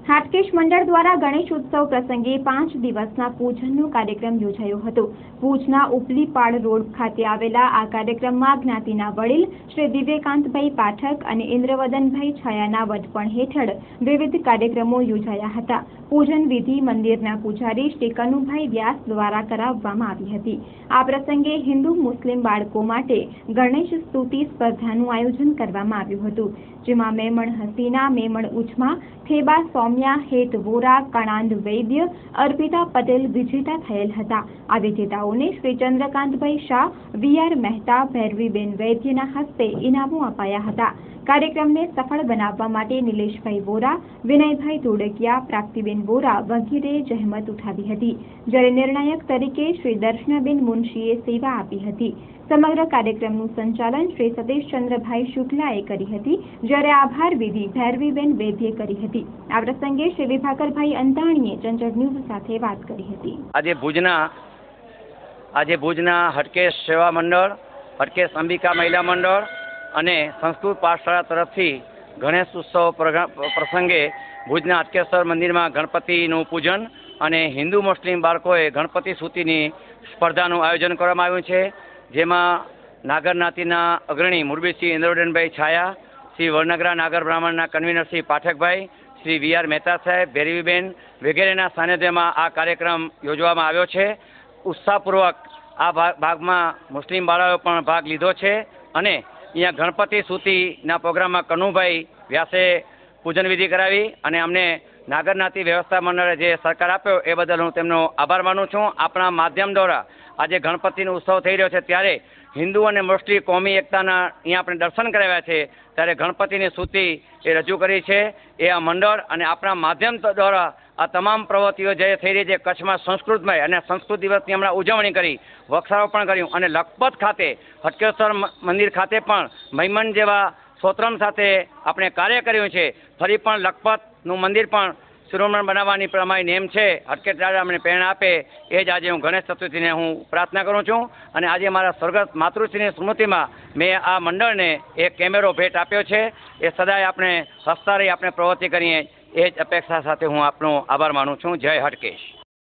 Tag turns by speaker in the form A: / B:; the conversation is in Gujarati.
A: હાટકેશ મંડળ દ્વારા ગણેશ ઉત્સવ પ્રસંગે 5 દિવસના પૂજનનો કાર્યક્રમ યોજાયો હતો। ભુજના ઉપલીપાડ રોડ ખાતે આવેલા આ કાર્યક્રમમાં જ્ઞાતિના વડીલ શ્રી દિવ્યકાંતભાઈ પાઠક અને ઇન્દ્રવદનભાઈ છાયાના વડપણ હેઠળ વિવિધ કાર્યક્રમો યોજાયા હતા। પૂજન વિધિ મંદિરના પૂજારી શ્રી કનુભાઈ વ્યાસ દ્વારા કરાવવામાં આવી હતી। આ પ્રસંગે હિન્દુ મુસ્લિમ બાળકો માટે ગણેશ સ્તુતિ સ્પર્ધાનું આયોજન કરવામાં આવ્યું હતું, જેમાં મેમણ હસીના, મેમણ ઉછમા, થેબા સૌમ્યા, હેત વોરા, કણાંદ વૈદ્ય, અર્પિતા પટેલ વિજેતા થયેલ હતા। આ વિજેતાઓને શ્રી ચંદ્રકાંતભાઈ શાહ, વીઆર મહેતા, ભૈરવીબેન વૈદ્યના હસ્તે ઇનામો અપાયા હતા। કાર્યક્રમને સફળ બનાવવા માટે નિલેશભાઈ વોરા, વિનયભાઈ ધોળકિયા, પ્રાપ્તિબેન વોરા વગેરેએ જહેમત ઉઠાવી હતી, જ્યારે નિર્ણાયક તરીકે શ્રી દર્શનાબેન મુનશીએ સેવા આપી હતી। સમગ્ર કાર્યક્રમનું સંચાલન શ્રી સતીશચંદ્રભાઈ શુક્લાએ કરી હતી, જ્યારે આભાર વિધિ ભૈરવીબેન વૈદ્યે કરી હતી। આ પ્રસંગે શ્રી વિભાકરભાઈ અંતાણીએ ચંચળ ન્યૂઝ સાથે વાત કરી હતી।
B: આજે ભુજના હટકેશ સેવા મંડળ, હટકેશ અંબિકા મહિલા મંડળ અને સંસ્કૃત પાઠશાળા તરફથી ગણેશ ઉત્સવ પ્રસંગે ભુજના હટકેશ્વર મંદિરમાં ગણપતિનું પૂજન અને હિન્દુ મુસ્લિમ બાળકોએ ગણપતિ સ્તુતિની સ્પર્ધાનું આયોજન કરવામાં આવ્યું છે, જેમાં નાગર જ્ઞાતિના અગ્રણી મુરબીસિંહ ઇન્દ્રવદનભાઈ છાયા, શ્રી વડનગરા નાગર બ્રાહ્મણના કન્વીનર શ્રી પાઠકભાઈ, શ્રી વીઆર મહેતા સાહેબ, ભૈરવીબેન વગેરેના સાનિધ્યમાં આ કાર્યક્રમ યોજવામાં આવ્યો છે। ઉત્સાહપૂર્વક આ ભાગમાં મુસ્લિમ બાળાઓએ પણ ભાગ લીધો છે અને અહીંયા ગણપતિ સ્તુતિના પ્રોગ્રામમાં કનુભાઈ વ્યાસે પૂજન વિધિ કરાવી અને અમને નાગર જ્ઞાતિ વ્યવસ્થા મંડળે જે સહકાર આપ્યો એ બદલ હું તેમનો આભાર માનું છું। આપણા માધ્યમ દ્વારા આજે ગણપતિનો ઉત્સવ થઈ રહ્યો છે, ત્યારે હિન્દુ અને મુસ્લિમ કોમી એકતાના અહીંયા આપણે દર્શન કરાવ્યા છે, ત્યારે ગણપતિની સ્તુતિ એ રજૂ કરી છે। એ આ મંડળ અને આપણા માધ્યમ દ્વારા આ તમામ પ્રવૃત્તિઓ જે થઈ રહી છે, કચ્છમાં સંસ્કૃતમય અને સંસ્કૃત દિવસની હમણાં ઉજવણી કરી, વૃક્ષારોપણ કર્યું અને લખપત ખાતે હટકેશ્વર મંદિર ખાતે પણ મૈમન જેવા સ્તોત્રમ સાથે આપણે કાર્ય કર્યું છે। ફરી પણ લખપતનું મંદિર પણ શિરોમણ બનાવવાની પ્રમાણે નેમ છે। હટકેશ દાદા અમને પ્રેરણા આપે એ જ આજે હું ગણેશ ચતુર્થીને હું પ્રાર્થના કરું છું અને આજે મારા સ્વર્ગસ્થ માતૃશ્રીની સ્મૃતિમાં મેં આ મંડળને એક કેમેરો ભેટ આપ્યો છે। એ સદાય આપણે હસતા રહી આપણે પ્રવૃત્તિ કરીએ એ જ અપેક્ષા સાથે હું આપનો આભાર માનું છું। જય હટકેશ।